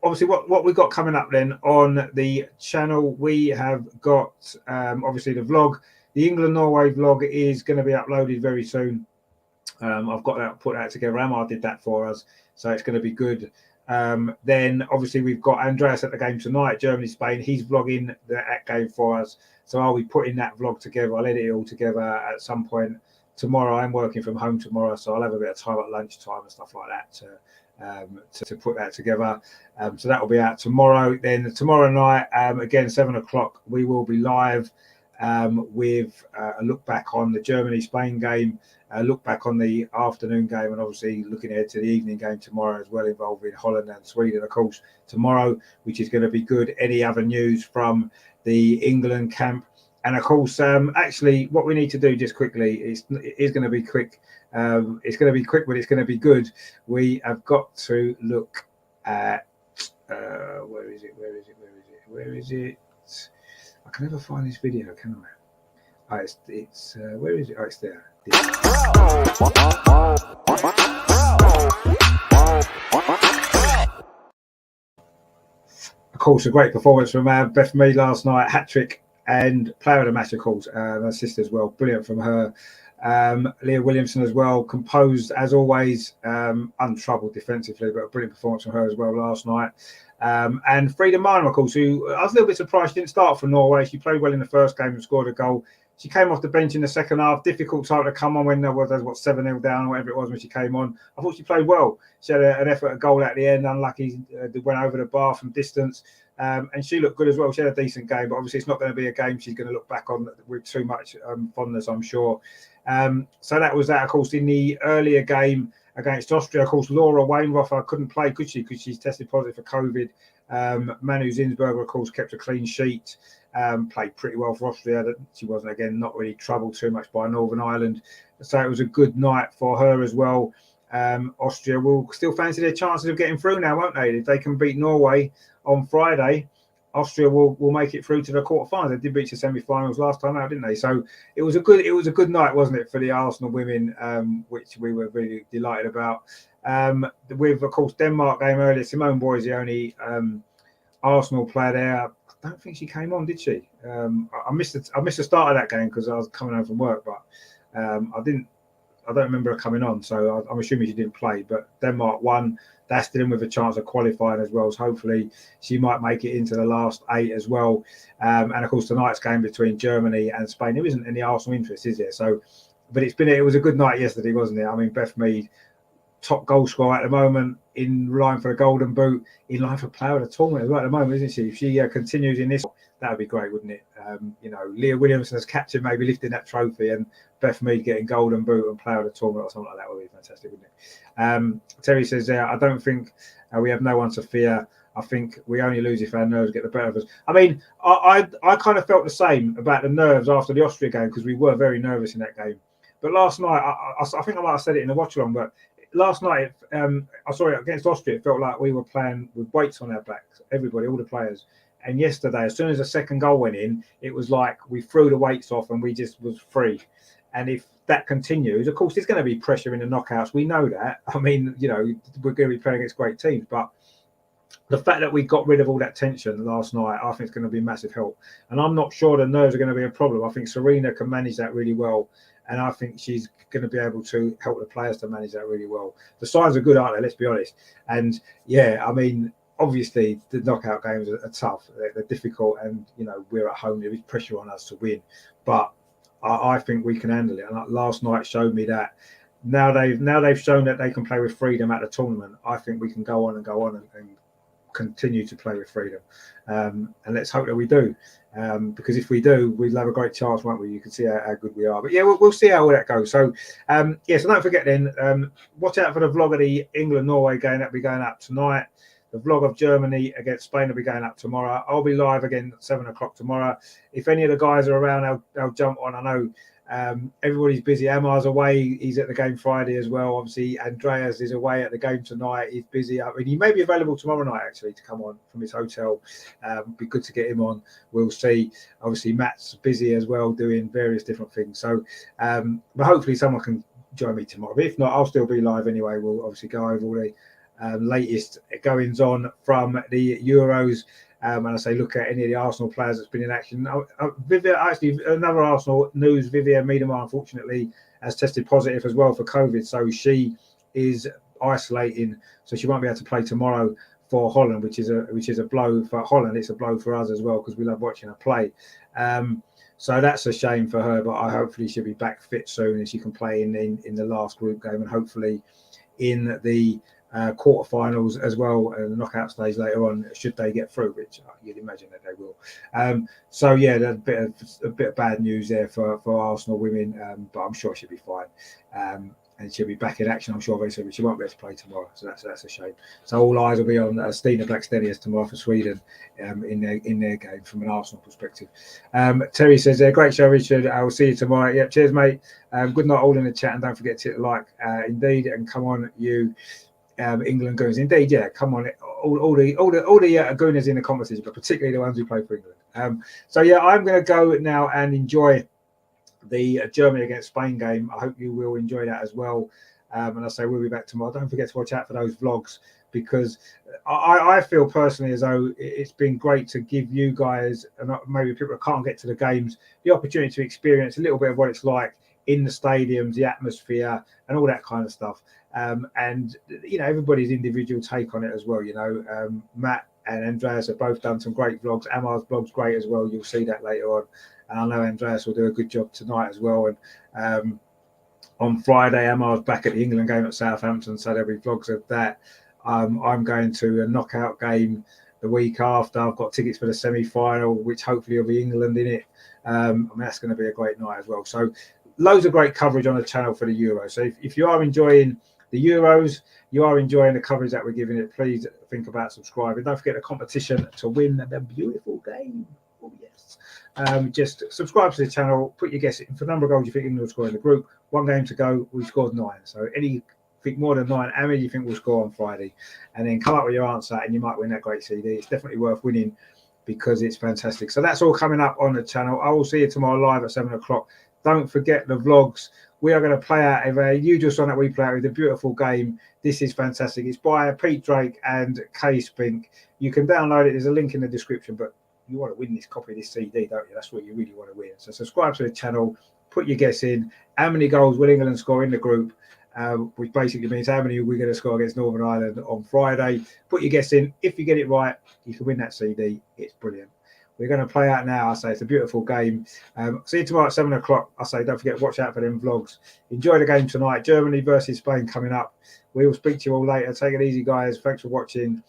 Obviously, what we've got coming up then on the channel, we have got obviously the vlog. The England-Norway vlog is going to be uploaded very soon. I've got put that together. Amar did that for us, so it's going to be good. Then obviously we've got Andreas at the game tonight, Germany-Spain. He's vlogging that game for us. So I'll be putting that vlog together. I'll edit it all together at some point tomorrow. I'm working from home tomorrow, so I'll have a bit of time at lunchtime and stuff like that to put that together. So that will be out tomorrow. Then tomorrow night, again, 7 o'clock, we will be live with a look back on the Germany-Spain game, look back on the afternoon game, and obviously looking ahead to the evening game tomorrow as well, involving Holland and Sweden, of course, tomorrow, which is going to be good. Any other news from the England camp? And of course, actually, what we need to do just quickly is going to be quick. It's going to be quick, but it's going to be good. We have got to look at where is it? I can never find this video, can I? It's where is it? Oh, it's there. Of course, a great performance from Beth Mead last night, hat-trick and player of the match, of course. Her sister as well, brilliant from her. Leah Williamson as well, composed as always, untroubled defensively, but a brilliant performance from her as well last night. And Frida Marner, of course, who I was a little bit surprised she didn't start for Norway. She played well in the first game and scored a goal. She came off the bench in the second half. Difficult time to come on when there was 7-0 down or whatever it was when she came on. I thought she played well. She had an effort, a goal at the end. Unlucky, went over the bar from distance. And she looked good as well. She had a decent game, but obviously it's not going to be a game she's going to look back on with too much fondness, I'm sure. So that was that. Of course, in the earlier game against Austria, of course, Laura Wainhofer couldn't play, could she? Because she's tested positive for COVID. Manu Zinsberger, of course, kept a clean sheet. Played pretty well for Austria. She wasn't, again, not really troubled too much by Northern Ireland. So it was a good night for her as well. Austria will still fancy their chances of getting through now, won't they? If they can beat Norway on Friday, Austria will make it through to the quarterfinals. They did reach the semi-finals last time out, didn't they? So it was a good night, wasn't it, for the Arsenal women, which we were really delighted about. With, of course, Denmark game earlier, Simone Boy is the only Arsenal player there. I don't think she came on, did she? I missed the start of that game because I was coming home from work, but I I don't remember her coming on, so I'm assuming she didn't play. But Denmark won. That's dealing with a chance of qualifying as well. So hopefully she might make it into the last 8 as well. And of course tonight's game between Germany and Spain. There isn't any Arsenal interest, is there? So, but it was a good night yesterday, wasn't it? I mean, Beth Mead, top goal scorer at the moment, in line for the Golden Boot, in line for player of the tournament as well at the moment, isn't she? If she continues in this, that would be great, wouldn't it? Leah Williamson as captain, maybe lifting that trophy, and Beth Mead getting Golden Boot and player of the tournament or something like that would be fantastic, wouldn't it? Terry says there, I don't think we have no one to fear. I think we only lose if our nerves get the better of us. I mean, I kind of felt the same about the nerves after the Austria game, because we were very nervous in that game. But last night, I think I might have said it in the watch along, but last night, I saw it against Austria. It felt like we were playing with weights on our backs, everybody, all the players. And yesterday, as soon as the second goal went in, it was like we threw the weights off and we just was free. And if that continues, of course, there's going to be pressure in the knockouts. We know that. I mean, we're going to be playing against great teams, but the fact that we got rid of all that tension last night, I think it's going to be a massive help. And I'm not sure the nerves are going to be a problem. I think Serena can manage that really well. And I think she's going to be able to help the players to manage that really well. The signs are good, aren't they? Let's be honest. And yeah, I mean, obviously the knockout games are tough. They're difficult, and we're at home. There is pressure on us to win, but I think we can handle it. And last night showed me that. Now they've shown that they can play with freedom at the tournament. I think we can go on and continue to play with freedom, and let's hope that we do, because if we do, we'll have a great chance, won't we? You can see how good we are. But yeah, we'll see how all that goes. So so don't forget then, watch out for the vlog of the England-Norway game that'll be going up tonight. The vlog of Germany against Spain will be going up tomorrow. I'll be live again at 7 o'clock tomorrow. If any of the guys are around, they'll jump on. I know everybody's busy. Amar's away. He's at the game Friday as well. Obviously, Andreas is away at the game tonight. He's busy. I mean, he may be available tomorrow night, actually, to come on from his hotel. Be good to get him on. We'll see. Obviously, Matt's busy as well, doing various different things. So, but hopefully someone can join me tomorrow. But if not, I'll still be live anyway. We'll obviously go over all the latest goings on from the Euros. And I say, look at any of the Arsenal players that's been in action. Actually, another Arsenal news, Vivian Miedema, unfortunately, has tested positive as well for COVID. So she is isolating. So she won't be able to play tomorrow for Holland, which is a blow for Holland. It's a blow for us as well, because we love watching her play. So that's a shame for her, but hopefully she'll be back fit soon and she can play in the last group game, and hopefully in the quarterfinals as well, and the knockout stage later on, should they get through, which you'd imagine that they will. So yeah, there's a bit of bad news there for Arsenal women, but I'm sure she'll be fine, and she'll be back in action, I'm sure, very soon. But she won't be able to play tomorrow, so that's a shame. So all eyes will be on Stina Blackstenius tomorrow for Sweden, in their game from an Arsenal perspective. Terry says, great show, Richard. I will see you tomorrow. Yeah, cheers, mate. Good night all in the chat, and don't forget to hit the like, indeed, and come on, you England Gooners, indeed, yeah, come on, all the Gooners in the competition, but particularly the ones who play for England. So yeah, I'm going to go now and enjoy the Germany against Spain game. I hope you will enjoy that as well. And I say we'll be back tomorrow. Don't forget to watch out for those vlogs, because I feel personally as though it's been great to give you guys, and maybe people that can't get to the games, the opportunity to experience a little bit of what it's like in the stadiums, the atmosphere, and all that kind of stuff. And everybody's individual take on it as well. Matt and Andreas have both done some great vlogs. Amar's vlog's great as well. You'll see that later on, and I know Andreas will do a good job tonight as well. And on Friday, Amar's back at the England game at Southampton, so there'll be vlogs of that. I'm going to a knockout game the week after. I've got tickets for the semi-final, which hopefully will be England in it. I mean, that's going to be a great night as well. So loads of great coverage on the channel for the Euros. So if you are enjoying the Euros, you are enjoying the coverage that we're giving it, please think about subscribing. Don't forget the competition to win the beautiful game. Oh, yes. Just subscribe to the channel, put your guess in for the number of goals you think England will score in the group. 1 game to go, we scored 9. So anything more than 9, how many do you think we'll score on Friday? And then come up with your answer, and you might win that great CD. It's definitely worth winning because it's fantastic. So that's all coming up on the channel. I will see you tomorrow live at 7 o'clock. Don't forget the vlogs. We are going to play out a usual song that we play out with, a beautiful game. This is fantastic. It's by Pete Drake and Kay Spink. You can download it. There's a link in the description, but you want to win this copy of this CD, don't you? That's what you really want to win. So subscribe to the channel, Put your guess in. How many goals will England score in the group? Which basically means how many we're going to score against Northern Ireland on Friday. Put your guess in. If you get it right, you can win that CD. It's brilliant. We're going to play out now. I say it's a beautiful game. See you tomorrow at 7 o'clock. I say don't forget, watch out for them vlogs. Enjoy the game tonight. Germany versus Spain coming up. We will speak to you all later. Take it easy, guys. Thanks for watching.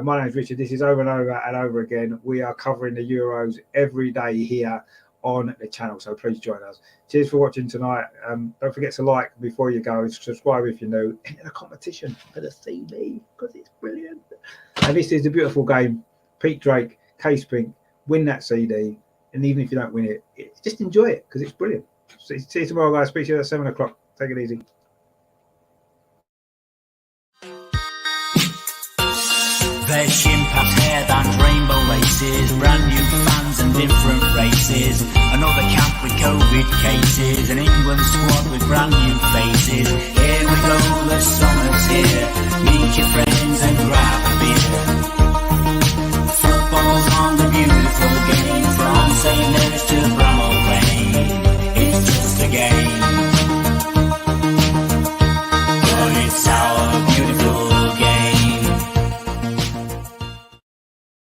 My name's Richard. This is Over and Over and Over Again. We are covering the Euros every day here on the channel, so please join us. Cheers for watching tonight. Don't forget to like before you go and subscribe if you're new. Enter the competition for the CD because it's brilliant. And this is a beautiful game. Pete Drake, Kay Spink, win that CD, and even if you don't win it, just enjoy it because it's brilliant. See you tomorrow, guys. Speak to you at 7 o'clock. Take it easy. There's shin-pads, hairbands, rainbow laces, brand new fans and different races. Another camp with COVID cases, an England squad with brand new faces. Here we go, the summer's here.